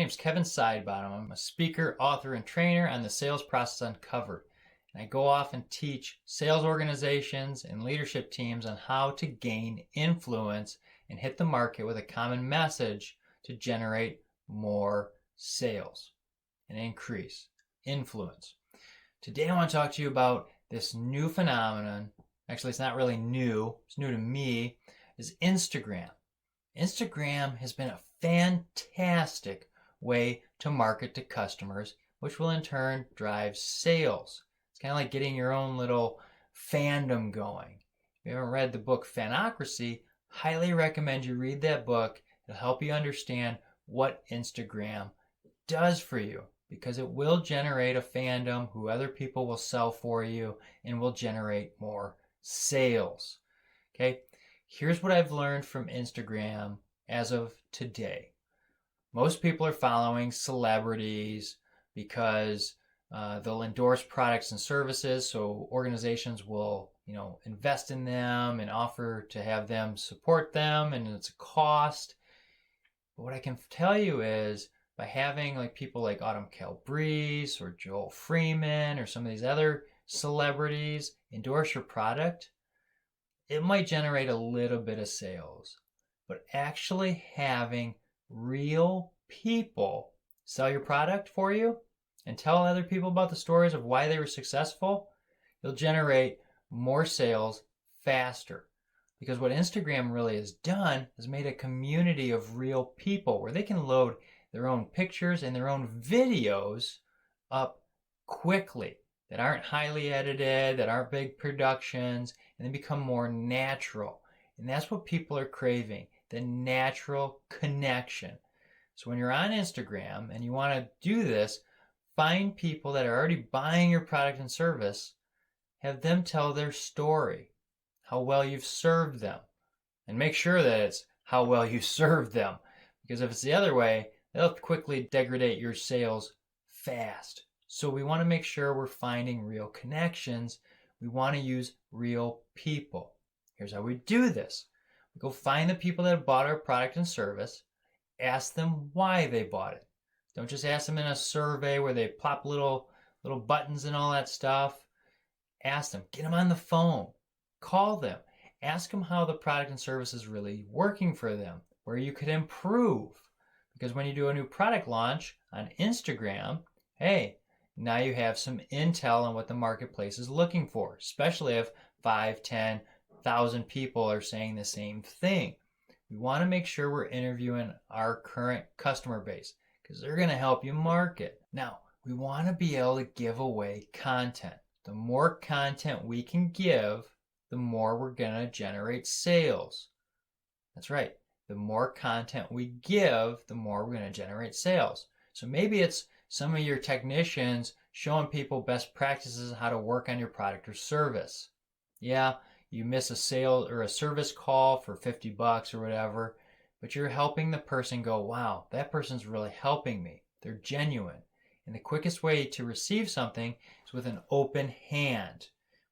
name's Kevin Sidebottom. I'm a speaker, author, and trainer on the Sales Process Uncovered. And I go off and teach sales organizations and leadership teams on how to gain influence and hit the market with a common message to generate more sales and increase influence. Today I want to talk to you about this new phenomenon. Actually, it's not really new. It's new to me. Is Instagram. Instagram has been a fantastic way to market to customers, which will in turn drive sales. It's kind of like getting your own little fandom going. If you haven't read the book Fanocracy, highly recommend you read that book. It'll help you understand what Instagram does for you, because it will generate a fandom who other people will sell for you and will generate more sales. Okay, here's what I've learned from Instagram as of today. Most people are following celebrities because they'll endorse products and services, so organizations will, invest in them and offer to have them support them, and it's a cost. But what I can tell you is, by having people like Autumn Calabrese or Joel Freeman or some of these other celebrities endorse your product, it might generate a little bit of sales. But actually having real people sell your product for you and tell other people about the stories of why they were successful, you'll generate more sales faster. Because what Instagram really has done is made a community of real people where they can load their own pictures and their own videos up quickly, that aren't highly edited, that aren't big productions, and they become more natural. And that's what people are craving, the natural connection. So when you're on Instagram and you want to do this, find people that are already buying your product and service, have them tell their story, how well you've served them, and make sure that it's how well you served them. Because if it's the other way, they'll quickly degrade your sales fast. So we want to make sure we're finding real connections. We want to use real people. Here's how we do this. We go find the people that have bought our product and service, ask them why they bought it. Don't just ask them in a survey where they plop little buttons and all that stuff. Ask them, get them on the phone, call them, ask them how the product and service is really working for them, where you could improve. Because when you do a new product launch on Instagram, hey, now you have some intel on what the marketplace is looking for, especially if 5, 10,000 people are saying the same thing. We want to make sure we're interviewing our current customer base because they're going to help you market. Now, we want to be able to give away content. The more content we can give, the more we're going to generate sales. That's right. The more content we give, the more we're going to generate sales. So maybe it's some of your technicians showing people best practices on how to work on your product or service. Yeah, you miss a sale or a service call for $50 or whatever, but you're helping the person go, wow, that person's really helping me. They're genuine. And the quickest way to receive something is with an open hand.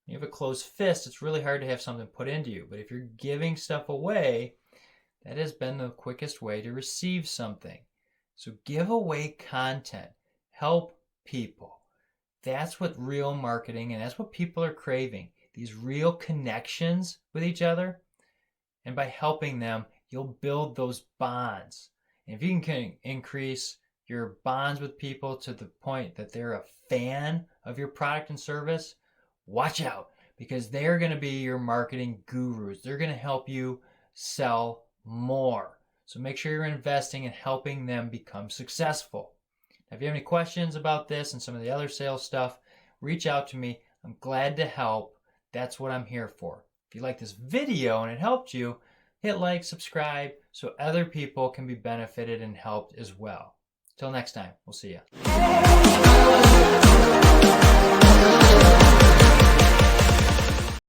When you have a closed fist, it's really hard to have something put into you. But if you're giving stuff away, that has been the quickest way to receive something. So give away content. Help people. That's what real marketing, and that's what people are craving. These real connections with each other. And by helping them, you'll build those bonds. And if you can increase your bonds with people to the point that they're a fan of your product and service, watch out, because they're going to be your marketing gurus. They're going to help you sell more. So make sure you're investing in helping them become successful. Now, if you have any questions about this and some of the other sales stuff, reach out to me. I'm glad to help. That's what I'm here for. If you like this video and it helped you, hit like, subscribe, so other people can be benefited and helped as well. Till next time, we'll see ya.